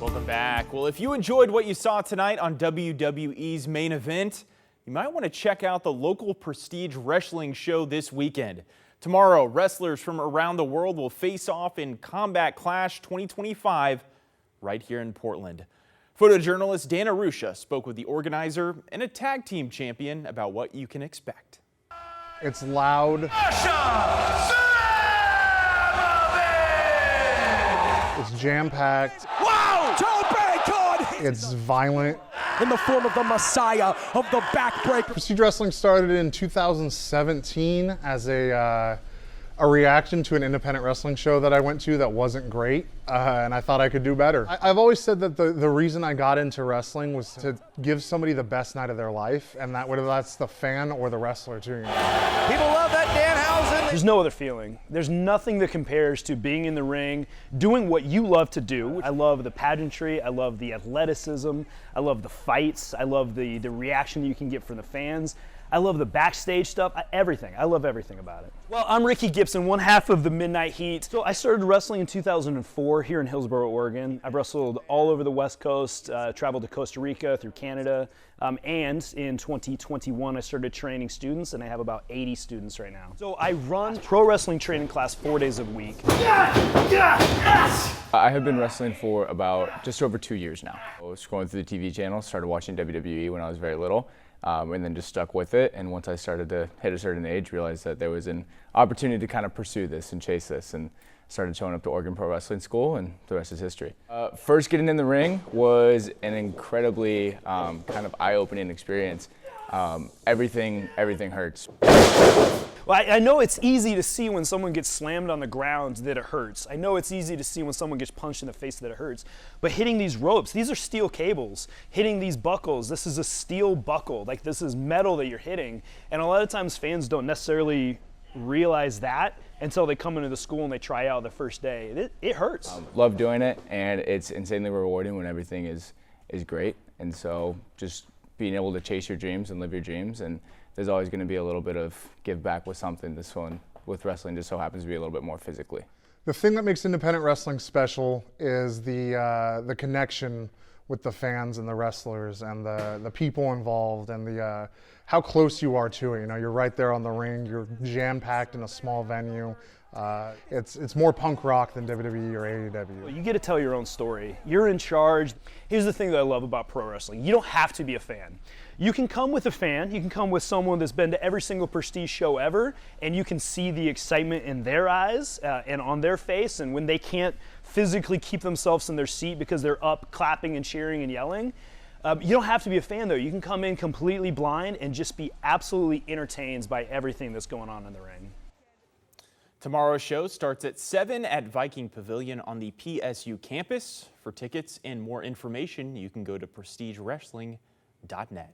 Welcome back. Well, if you enjoyed what you saw tonight on WWE's main event, you might want to check out the local Prestige Wrestling show this weekend. Tomorrow, wrestlers from around the world will face off in Combat Clash 2025 right here in Portland. Photojournalist Dana Rusha spoke with the organizer and a tag team champion about what you can expect. It's loud. It's jam-packed. Wow! Toe break on! It's violent. In the form of the Messiah of the backbreaker. Prestige Wrestling started in 2017 as a reaction to an independent wrestling show that I went to that wasn't great, and I thought I could do better. I've always said that the reason I got into wrestling was to give somebody the best night of their life, and that whether that's the fan or the wrestler too. People love that Danhausen. There's no other feeling. There's nothing that compares to being in the ring, doing what you love to do. I love the pageantry, I love the athleticism, I love the fights, I love the reaction that you can get from the fans. I love the backstage stuff, everything. I love everything about it. Well, I'm Ricky Gibson, one half of the Midnight Heat. So I started wrestling in 2004 here in Hillsboro, Oregon. I've wrestled all over the West Coast, traveled to Costa Rica, through Canada, and in 2021 I started training students, and I have about 80 students right now. So I run pro wrestling training class 4 days a week. I have been wrestling for about just over 2 years now. I was scrolling through the TV channel, started watching WWE when I was very little. And then just stuck with it, and once I started to hit a certain age, realized that there was an opportunity to kind of pursue this and chase this, and started showing up to Oregon Pro Wrestling School, and the rest is history. First getting in the ring was an incredibly kind of eye-opening experience. Everything hurts. Well, I know it's easy to see when someone gets slammed on the ground that it hurts. I know it's easy to see when someone gets punched in the face that it hurts. But hitting these ropes, these are steel cables. Hitting these buckles, this is a steel buckle. Like, this is metal that you're hitting. And a lot of times fans don't necessarily realize that until they come into the school and they try out the first day. It hurts. Love doing it, and it's insanely rewarding when everything is great. And so just being able to chase your dreams and live your dreams, and there's always going to be a little bit of give back with something. This one with wrestling just so happens to be a little bit more physically. The thing that makes independent wrestling special is the connection with the fans and the wrestlers and the people involved, and the how close you are to it. You know, you're right there on the ring. You're jam-packed in a small venue. It's more punk rock than WWE or AEW. You get to tell your own story. You're in charge. Here's the thing that I love about pro wrestling. You don't have to be a fan. You can come with a fan. You can come with someone that's been to every single Prestige show ever, and you can see the excitement in their eyes and on their face, and when they can't physically keep themselves in their seat because they're up clapping and cheering and yelling. You don't have to be a fan, though. You can come in completely blind and just be absolutely entertained by everything that's going on in the ring. Tomorrow's show starts at 7 at Viking Pavilion on the PSU campus. For tickets and more information, you can go to prestigewrestling.net.